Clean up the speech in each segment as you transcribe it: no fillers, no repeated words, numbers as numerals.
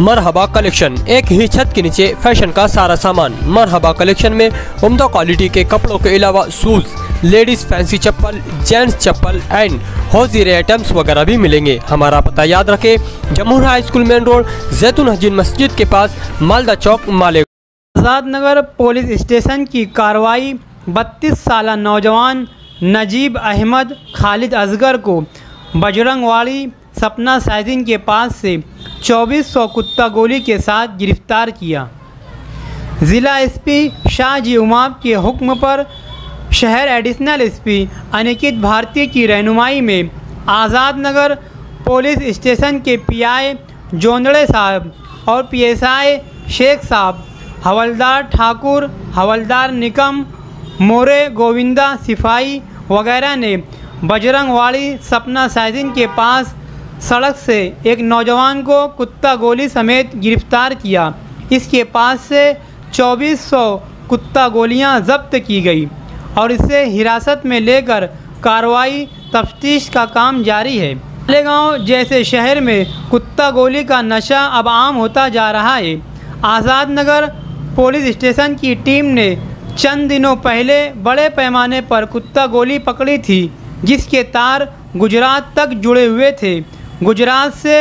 मरहबा collection, एक ही छत के नीचे फैशन का सारा सामान। मरहबा कलेक्शन में उम्दा क्वालिटी के कपड़ों के अलावा शूज, लेडीज फैंसी चप्पल, जेंट्स चप्पल एंड हौजीरे आइटम्स वगैरह भी मिलेंगे। हमारा पता याद रखें, Jamhoor high school main road, जैतून हजीन मस्जिद के पास, मालदा चौक, मालेगांव। आज़ाद नगर पुलिस स्टेशन की कार्रवाई 32 साल नौजवान नजीब अहमद खालिद असगर को बजरंगवाड़ी सपना साइजिंग के पास से 2400 कुत्ता गोली के साथ गिरफ्तार किया। ज़िला एसपी शाहजी उमाब के हुक्म पर शहर एडिशनल एसपी अनिकेत भारती की रहनुमाई में आज़ाद नगर पुलिस स्टेशन के पीआई जोंदड़े साहब और पीएसआई शेख साहब, हवलदार ठाकुर, हवलदार निकम, मोरे गोविंदा सिपाही वगैरह ने बजरंगवाड़ी सपना साइजिंग के पास सड़क से एक नौजवान को कुत्ता गोली समेत गिरफ्तार किया। इसके पास से 2400 कुत्ता गोलियां जब्त की गई और इसे हिरासत में लेकर कार्रवाई तफ्तीश का काम जारी है। मालेगांव जैसे शहर में कुत्ता गोली का नशा अब आम होता जा रहा है। आज़ाद नगर पुलिस स्टेशन की टीम ने चंद दिनों पहले बड़े पैमाने पर कुत्ता गोली पकड़ी थी, जिसके तार गुजरात तक जुड़े हुए थे। गुजरात से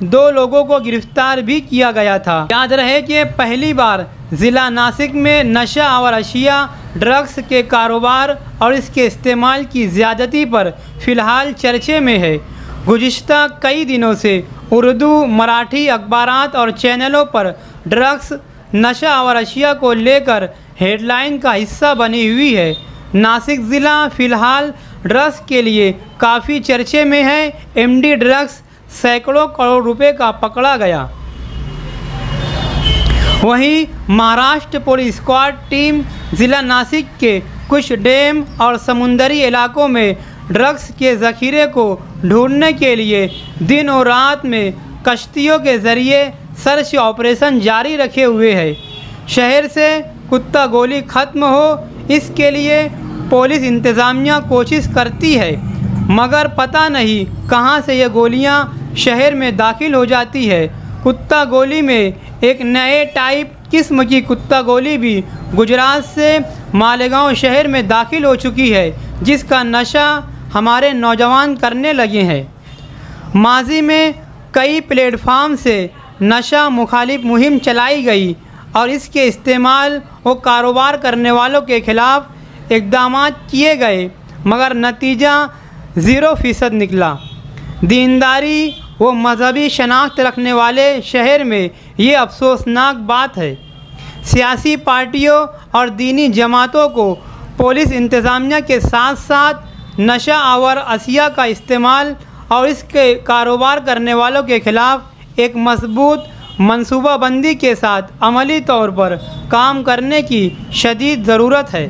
2 लोगों को गिरफ्तार भी किया गया था। याद रहे कि पहली बार ज़िला नासिक में नशा और अशिया ड्रग्स के कारोबार और इसके इस्तेमाल की ज़्यादती पर फ़िलहाल चर्चे में है। गुज़िश्ता कई दिनों से उर्दू, मराठी अखबारात और चैनलों पर ड्रग्स, नशा और अशिया को लेकर हेडलाइन का हिस्सा बनी हुई है। नासिक ज़िला फ़िलहाल ड्रग्स के लिए काफ़ी चर्चे में है। एमडी ड्रग्स सैकड़ों करोड़ रुपए का पकड़ा गया। वहीं महाराष्ट्र पुलिस स्क्वाड टीम ज़िला नासिक के कुछ डैम और समुंदरी इलाकों में ड्रग्स के ज़ख़ीरे को ढूंढने के लिए दिन और रात में कश्तियों के ज़रिए सर्च ऑपरेशन जारी रखे हुए है। शहर से कुत्ता गोली ख़त्म हो, इसके लिए पुलिस इंतज़ामिया कोशिश करती है, मगर पता नहीं कहां से ये गोलियां शहर में दाखिल हो जाती है। कुत्ता गोली में एक नए टाइप किस्म की कुत्ता गोली भी गुजरात से मालेगांव शहर में दाखिल हो चुकी है, जिसका नशा हमारे नौजवान करने लगे हैं। माजी में कई प्लेटफार्म से नशा मुखालिफ मुहिम चलाई गई और इसके इस्तेमाल व कारोबार करने वालों के खिलाफ इक़दाम किए गए, मगर नतीजा 0% निकला। दीनदारी व मजहबी शनाख्त रखने वाले शहर में ये अफसोसनाक बात है। सियासी पार्टियों और दीनी जमातों को पुलिस इंतज़ामिया के साथ साथ नशा और अशिया का इस्तेमाल और इसके कारोबार करने वालों के खिलाफ एक मजबूत मनसूबाबंदी के साथ अमली तौर पर काम करने की शदीद ज़रूरत है।